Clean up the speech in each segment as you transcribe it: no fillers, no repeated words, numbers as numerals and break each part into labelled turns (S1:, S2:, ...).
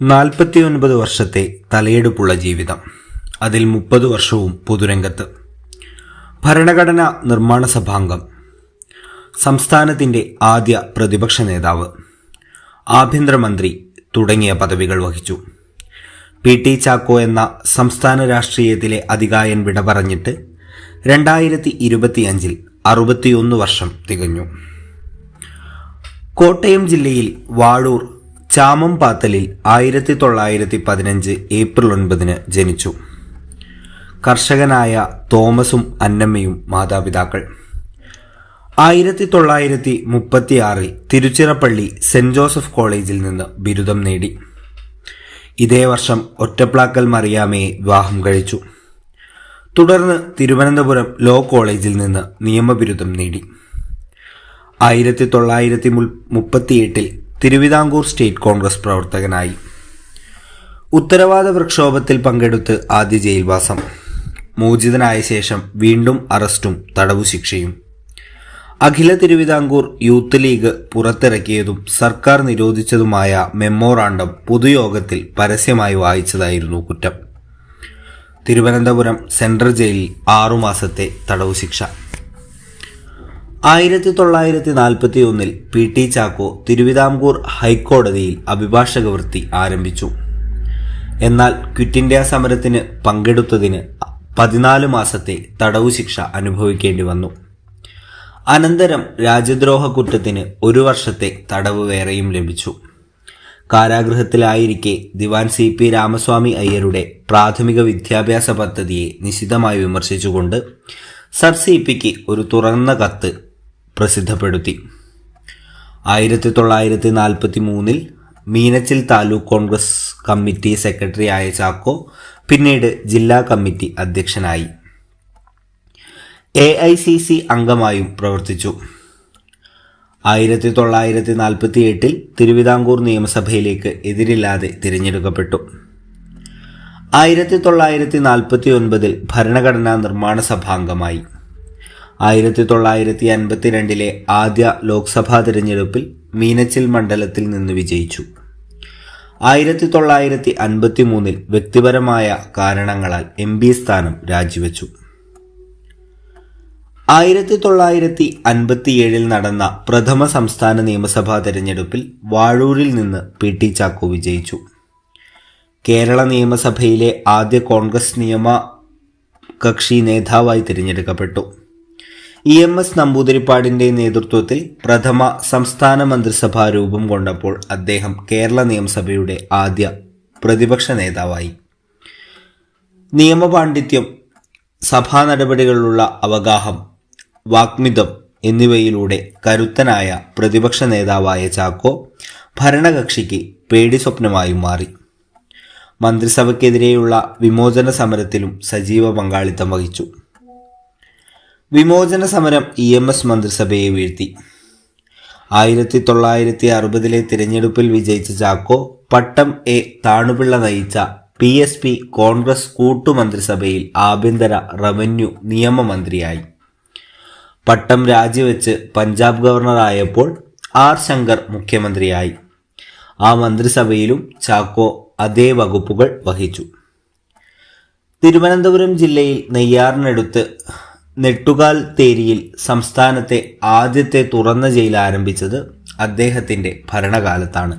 S1: 49 വർഷത്തെ തലയെടുപ്പുള്ള ജീവിതം, അതിൽ 30 വർഷവും പൊതുരംഗത്ത്. ഭരണഘടനാ നിർമ്മാണ സഭാംഗം, സംസ്ഥാനത്തിൻ്റെ ആദ്യ പ്രതിപക്ഷ നേതാവ്, ആഭ്യന്തരമന്ത്രി തുടങ്ങിയ പദവികൾ വഹിച്ചു. പി.ടി. ചാക്കോ എന്ന സംസ്ഥാന രാഷ്ട്രീയത്തിലെ അതികായൻ വിട പറഞ്ഞിട്ട് 2025 61 വർഷം തികഞ്ഞു. കോട്ടയം ജില്ലയിൽ വാഴൂർ ചാമംപാത്തലിൽ 1915 ഏപ്രിൽ 9 ജനിച്ചു. കർഷകനായ തോമസും അന്നമ്മയും മാതാപിതാക്കൾ. 1936 തിരുച്ചിറപ്പള്ളി സെന്റ് ജോസഫ് കോളേജിൽ നിന്ന് ബിരുദം നേടി. ഇതേ വർഷം ഒറ്റപ്ലാക്കൽ മറിയാമ്മയെ വിവാഹം കഴിച്ചു. തുടർന്ന് തിരുവനന്തപുരം ലോ കോളേജിൽ നിന്ന് നിയമബിരുദം നേടി. 1938 തിരുവിതാംകൂർ സ്റ്റേറ്റ് കോൺഗ്രസ് പ്രവർത്തകനായി. ഉത്തരവാദ പ്രക്ഷോഭത്തിൽ പങ്കെടുത്ത് ആദ്യ ജയിൽവാസം. മോചിതനായ ശേഷം വീണ്ടും അറസ്റ്റും തടവു ശിക്ഷയും. അഖില തിരുവിതാംകൂർ യൂത്ത് ലീഗ് പുറത്തിറക്കിയതും സർക്കാർ നിരോധിച്ചതുമായ മെമ്മോറാണ്ടം പൊതുയോഗത്തിൽ പരസ്യമായി വായിച്ചതായിരുന്നു കുറ്റം. തിരുവനന്തപുരം സെൻട്രൽ ജയിലിൽ 6 മാസത്തെ തടവു ശിക്ഷ. 1941 പി.ടി. ചാക്കോ തിരുവിതാംകൂർ ഹൈക്കോടതിയിൽ അഭിഭാഷക വൃത്തി ആരംഭിച്ചു. എന്നാൽ ക്വിറ്റ് ഇന്ത്യ സമരത്തിന് പങ്കെടുത്തതിന് 14 മാസത്തെ തടവു ശിക്ഷ അനുഭവിക്കേണ്ടി വന്നു. അനന്തരം രാജ്യദ്രോഹ കുറ്റത്തിന് 1 വർഷത്തെ തടവ് വേറെയും ലഭിച്ചു. കാരാഗൃഹത്തിലായിരിക്കെ ദിവാൻ C.P. രാമസ്വാമി അയ്യരുടെ പ്രാഥമിക വിദ്യാഭ്യാസ പദ്ധതിയെ നിശിതമായി വിമർശിച്ചുകൊണ്ട് സർ C.P.ക്ക് ഒരു തുറന്ന കത്ത് പ്രസിദ്ധപ്പെടുത്തി. 1943 മീനച്ചിൽ താലൂക്ക് കോൺഗ്രസ് കമ്മിറ്റി സെക്രട്ടറി ആയ ചാക്കോ പിന്നീട് ജില്ലാ കമ്മിറ്റി അധ്യക്ഷനായി. AICC അംഗമായും പ്രവർത്തിച്ചു. 1948 തിരുവിതാംകൂർ നിയമസഭയിലേക്ക് എതിരില്ലാതെ തിരഞ്ഞെടുക്കപ്പെട്ടു. 1949 ഭരണഘടനാ നിർമ്മാണ സഭാംഗമായി. 1952 ആദ്യ ലോക്സഭാ തിരഞ്ഞെടുപ്പിൽ മീനച്ചിൽ മണ്ഡലത്തിൽ നിന്ന് വിജയിച്ചു. 1953 വ്യക്തിപരമായ കാരണങ്ങളാൽ MP സ്ഥാനം രാജിവെച്ചു. 1957 നടന്ന പ്രഥമ സംസ്ഥാന നിയമസഭാ തെരഞ്ഞെടുപ്പിൽ വാഴൂരിൽ നിന്ന് പി.ടി. ചാക്കോ വിജയിച്ചു. കേരള നിയമസഭയിലെ ആദ്യ കോൺഗ്രസ് നിയമ കക്ഷി നേതാവായി തിരഞ്ഞെടുക്കപ്പെട്ടു. EMS നമ്പൂതിരിപ്പാടിന്റെ നേതൃത്വത്തിൽ പ്രഥമ സംസ്ഥാന മന്ത്രിസഭ രൂപം കൊണ്ടപ്പോൾ അദ്ദേഹം കേരള നിയമസഭയുടെ ആദ്യ പ്രതിപക്ഷ നേതാവായി. നിയമപാണ്ഡിത്യം, സഭാ നടപടികളിലുള്ള അവഗാഹം, വാഗ്മിതം എന്നിവയിലൂടെ കരുത്തനായ പ്രതിപക്ഷ നേതാവായ ചാക്കോ ഭരണകക്ഷിക്ക് പേടി സ്വപ്നമായും മാറി. മന്ത്രിസഭയ്ക്കെതിരെയുള്ള വിമോചന സമരത്തിലും സജീവ പങ്കാളിത്തം വഹിച്ചു. വിമോചന സമരം EMS മന്ത്രിസഭയെ വീഴ്ത്തി. 1960 തിരഞ്ഞെടുപ്പിൽ വിജയിച്ച ചാക്കോ പട്ടം A. താണുപിള്ള നയിച്ച PSP കോൺഗ്രസ് കൂട്ടുമന്ത്രിസഭയിൽ ആഭ്യന്തര, റവന്യൂ, നിയമമന്ത്രിയായി. പട്ടം രാജിവെച്ച് പഞ്ചാബ് ഗവർണറായപ്പോൾ R. ശങ്കർ മുഖ്യമന്ത്രിയായി. ആ മന്ത്രിസഭയിലും ചാക്കോ അതേ വകുപ്പുകൾ വഹിച്ചു. തിരുവനന്തപുരം ജില്ലയിൽ നെയ്യാറിനടുത്ത് നെട്ടുകാൽ തേരിയിൽ സംസ്ഥാനത്തെ ആദ്യത്തെ തുറന്ന ജയിൽ ആരംഭിച്ചത് അദ്ദേഹത്തിൻ്റെ ഭരണകാലത്താണ്.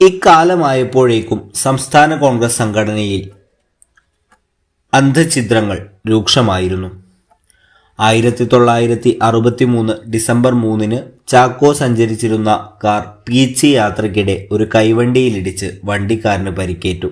S1: ഇക്കാലമായപ്പോഴേക്കും സംസ്ഥാന കോൺഗ്രസ് സംഘടനയിൽ അന്തഛിദ്രങ്ങൾ രൂക്ഷമായിരുന്നു. 1963 ഡിസംബർ 3 ചാക്കോ സഞ്ചരിച്ചിരുന്ന കാർ പീച്ചി യാത്രയ്ക്കിടെ ഒരു കൈവണ്ടിയിലിടിച്ച് വണ്ടിക്കാരന് പരിക്കേറ്റു.